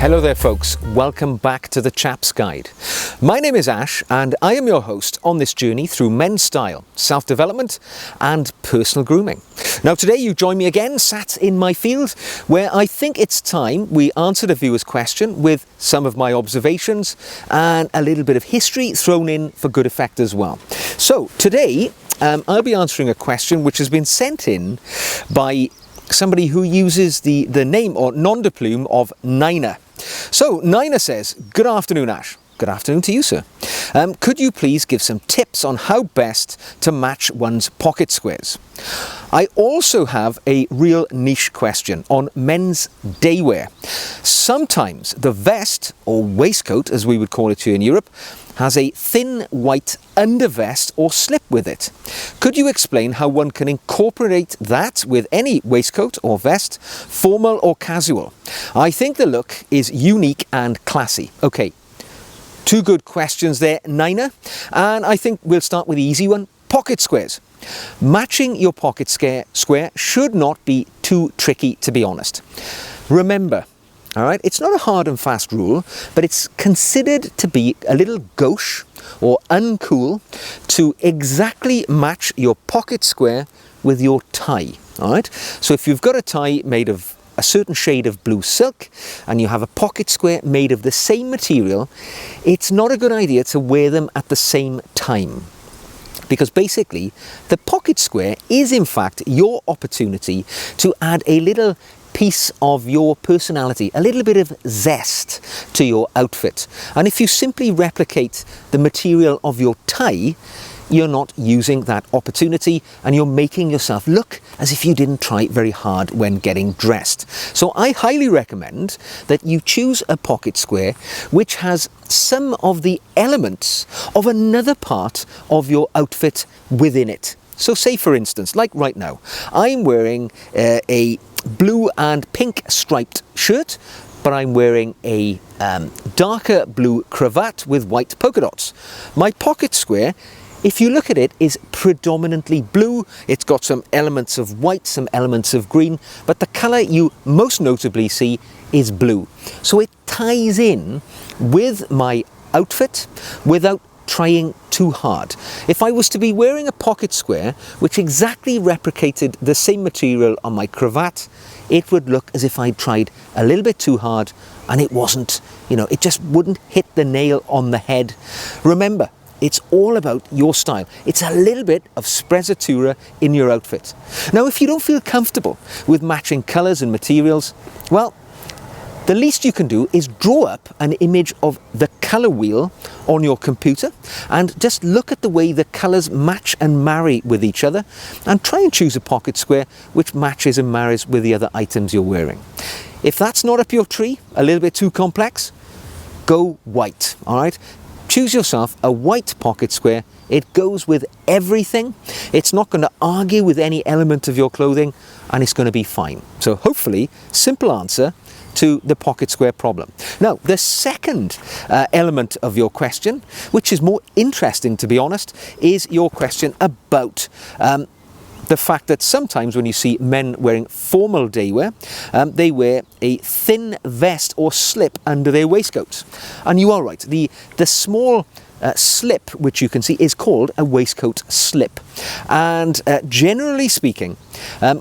Hello there folks, welcome back to the Chap's Guide. My name is Ash and I am your host on this journey through men's style, self-development and personal grooming. Now today you join me again sat in my field where I think it's time we answered a viewer's question with some of my observations and a little bit of history thrown in for good effect as well. So today I'll be answering a question which has been sent in by somebody who uses the name or nom de plume of Nina. So Nina says, "Good afternoon, Ash." Good afternoon to you, sir. Could you please give some tips on how best to match one's pocket squares? I also have a real niche question on men's daywear. Sometimes the vest, or waistcoat as we would call it here in Europe, has a thin white undervest or slip with it. Could you explain how one can incorporate that with any waistcoat or vest, formal or casual? I think the look is unique and classy. Okay, two good questions there, Nina, and I think we'll start with the easy one, pocket squares. Matching your pocket square should not be too tricky, to be honest. Remember, all right, it's not a hard and fast rule, but it's considered to be a little gauche or uncool to exactly match your pocket square with your tie, all right? So if you've got a tie made of a certain shade of blue silk and you have a pocket square made of the same material, it's not a good idea to wear them at the same time. Because basically, the pocket square is in fact your opportunity to add a little piece of your personality, a little bit of zest to your outfit. And if you simply replicate the material of your tie, you're not using that opportunity and you're making yourself look as if you didn't try very hard when getting dressed. So I highly recommend that you choose a pocket square which has some of the elements of another part of your outfit within it. So say for instance, like right now, I'm wearing a blue and pink striped shirt, but I'm wearing a darker blue cravat with white polka dots. My pocket square, if you look at it, is predominantly blue. It's got some elements of white, some elements of green, but the colour you most notably see is blue. So it ties in with my outfit without trying too hard. If I was to be wearing a pocket square which exactly replicated the same material on my cravat, it would look as if I'd tried a little bit too hard and it wasn't, it just wouldn't hit the nail on the head. Remember, it's all about your style. It's a little bit of sprezzatura in your outfit. Now, if you don't feel comfortable with matching colours and materials, well, the least you can do is draw up an image of the colour wheel on your computer and just look at the way the colours match and marry with each other and try and choose a pocket square which matches and marries with the other items you're wearing. If that's not up your tree, a little bit too complex, go white, all right? Choose yourself a white pocket square. It goes with everything. It's not going to argue with any element of your clothing and it's going to be fine. So hopefully, simple answer to the pocket square problem. Now, the second element of your question, which is more interesting to be honest, is your question about the fact that sometimes when you see men wearing formal daywear, they wear a thin vest or slip under their waistcoats. And you are right, the small slip which you can see is called a waistcoat slip. And generally speaking,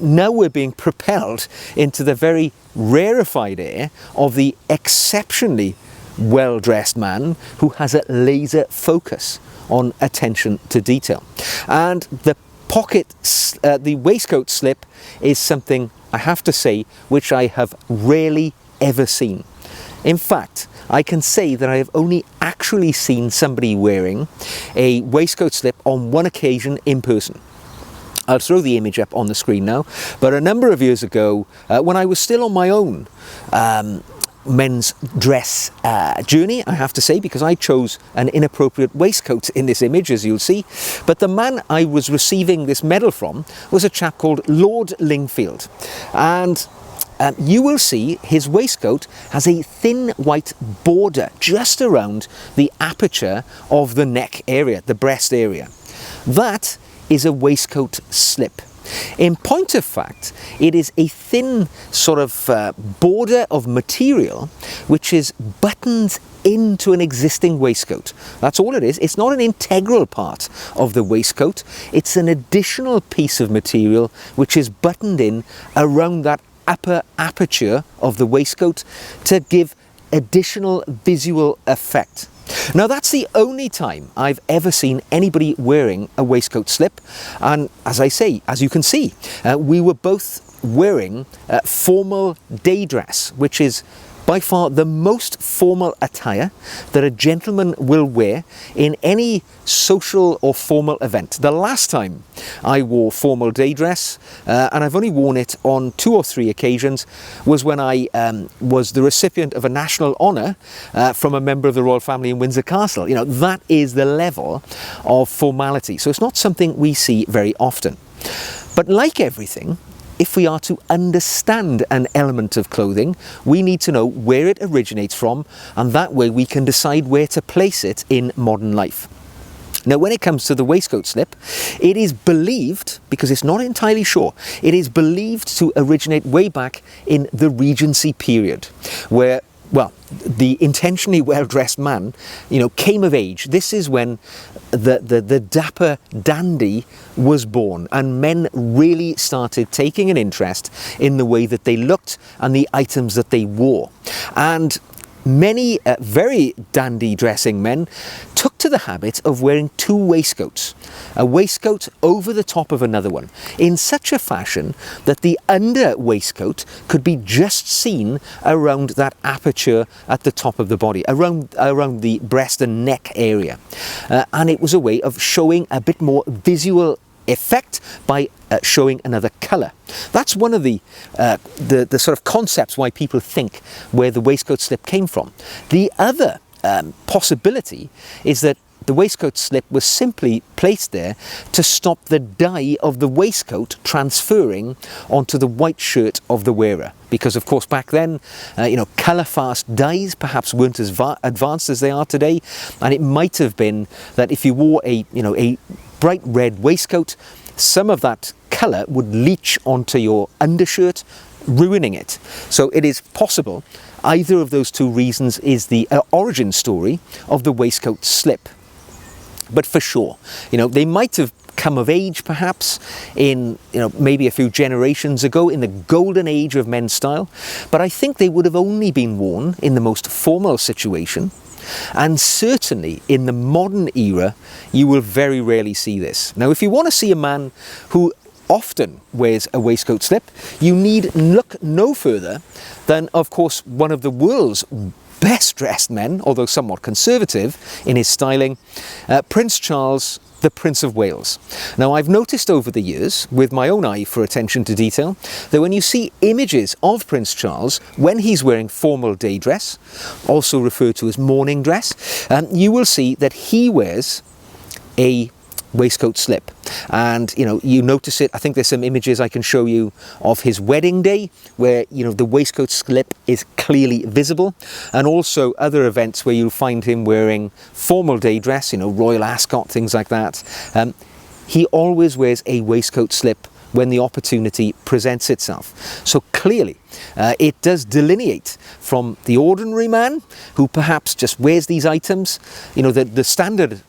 now we're being propelled into the very rarefied air of the exceptionally well-dressed man who has a laser focus on attention to detail. And the waistcoat slip is something, I have to say, which I have rarely ever seen. In fact, I can say that I have only actually seen somebody wearing a waistcoat slip on one occasion in person. I'll throw the image up on the screen now, but a number of years ago, when I was still on my own men's dress journey, I have to say, because I chose an inappropriate waistcoat in this image, as you'll see. But the man I was receiving this medal from was a chap called Lord Lingfield. And you will see his waistcoat has a thin white border just around the aperture of the neck area, the breast area. That is a waistcoat slip. In point of fact, it is a thin sort of border of material which is buttoned into an existing waistcoat. That's all it is. It's not an integral part of the waistcoat. It's an additional piece of material which is buttoned in around that upper aperture of the waistcoat to give additional visual effect. Now that's the only time I've ever seen anybody wearing a waistcoat slip, and as I say, as you can see, we were both wearing formal day dress, which is by far the most formal attire that a gentleman will wear in any social or formal event. The last time I wore formal day dress, and I've only worn it on 2 or 3 occasions, was when I was the recipient of a national honour from a member of the royal family in Windsor Castle. You know, that is the level of formality. So it's not something we see very often. But like everything, if we are to understand an element of clothing, we need to know where it originates from, and that way we can decide where to place it in modern life. Now, when it comes to the waistcoat slip, it is believed, because it's not entirely sure, it is believed to originate way back in the Regency period, where, well, the intentionally well-dressed man, you know, came of age. This is when the dapper dandy was born, and men really started taking an interest in the way that they looked and the items that they wore. And many very dandy dressing men took to the habit of wearing 2 waistcoats, a waistcoat over the top of another one, in such a fashion that the under waistcoat could be just seen around that aperture at the top of the body, around the breast and neck area. And it was a way of showing a bit more visual effect by showing another colour. That's one of the sort of concepts why people think where the waistcoat slip came from. The other possibility is that the waistcoat slip was simply placed there to stop the dye of the waistcoat transferring onto the white shirt of the wearer. Because of course back then, colour fast dyes perhaps weren't as advanced as they are today, and it might have been that if you wore a bright red waistcoat, some of that colour would leach onto your undershirt, ruining it. So it is possible either of those 2 reasons is the origin story of the waistcoat slip. But for sure, they might have come of age perhaps in, maybe a few generations ago in the golden age of men's style, but I think they would have only been worn in the most formal situation. And certainly in the modern era, you will very rarely see this. Now, if you want to see a man who often wears a waistcoat slip, you need look no further than, of course, one of the world's best dressed men, although somewhat conservative in his styling, Prince Charles, the Prince of Wales. Now, I've noticed over the years, with my own eye for attention to detail, that when you see images of Prince Charles when he's wearing formal day dress, also referred to as morning dress, you will see that he wears a waistcoat slip. And you notice it. I think there's some images I can show you of his wedding day where the waistcoat slip is clearly visible, and also other events where you'll find him wearing formal day dress, Royal Ascot, things like that. He always wears a waistcoat slip when the opportunity presents itself. So clearly it does delineate from the ordinary man who perhaps just wears these items, the standard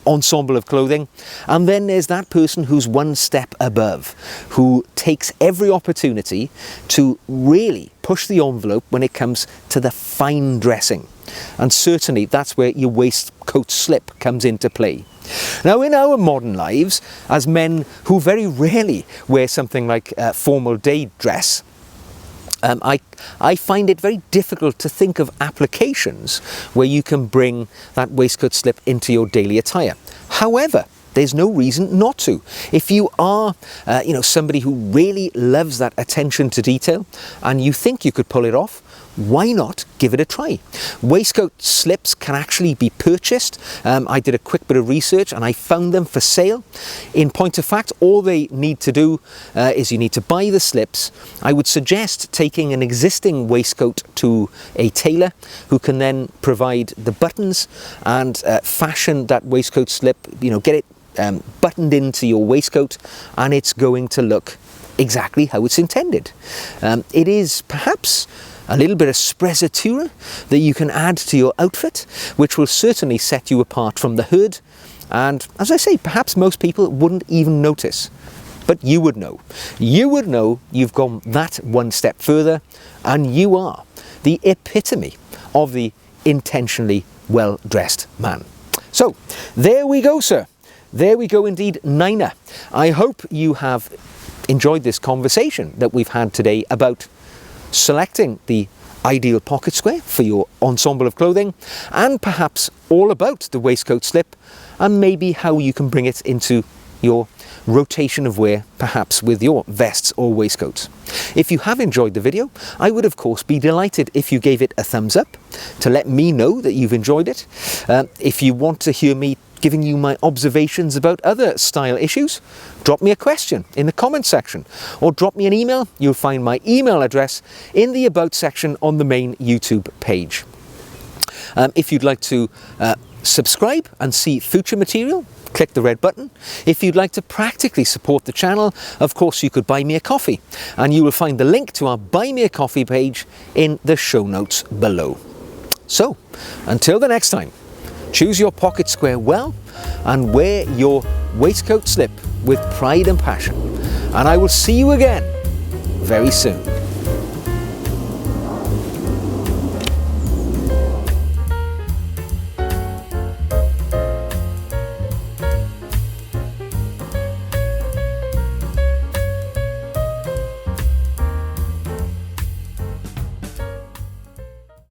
ensemble of clothing, and then there's that person who's one step above, who takes every opportunity to really push the envelope when it comes to the fine dressing. And certainly that's where your waistcoat slip comes into play. Now, in our modern lives, as men who very rarely wear something like formal day dress, I find it very difficult to think of applications where you can bring that waistcoat slip into your daily attire. However, there's no reason not to. If you are, somebody who really loves that attention to detail and you think you could pull it off, why not give it a try? Waistcoat slips can actually be purchased. I did a quick bit of research and I found them for sale. In point of fact, all they need to do is you need to buy the slips. I would suggest taking an existing waistcoat to a tailor who can then provide the buttons and fashion that waistcoat slip, get it buttoned into your waistcoat, and it's going to look exactly how it's intended. It is perhaps a little bit of sprezzatura that you can add to your outfit, which will certainly set you apart from the herd. And as I say, perhaps most people wouldn't even notice, but you would know. You would know you've gone that one step further, and you are the epitome of the intentionally well-dressed man. So there we go, sir. There we go indeed, Niner. I hope you have enjoyed this conversation that we've had today about selecting the ideal pocket square for your ensemble of clothing, and perhaps all about the waistcoat slip and maybe how you can bring it into your rotation of wear, perhaps with your vests or waistcoats. If you have enjoyed the video, I would of course be delighted if you gave it a thumbs up to let me know that you've enjoyed it. If you want to hear me giving you my observations about other style issues, drop me a question in the comment section or drop me an email. You'll find my email address in the About section on the main YouTube page. If you'd like to subscribe and see future material, click the red button. If you'd like to practically support the channel, of course you could buy me a coffee, and you will find the link to our Buy Me a Coffee page in the show notes below. So, until the next time, choose your pocket square well and wear your waistcoat slip with pride and passion. And I will see you again very soon.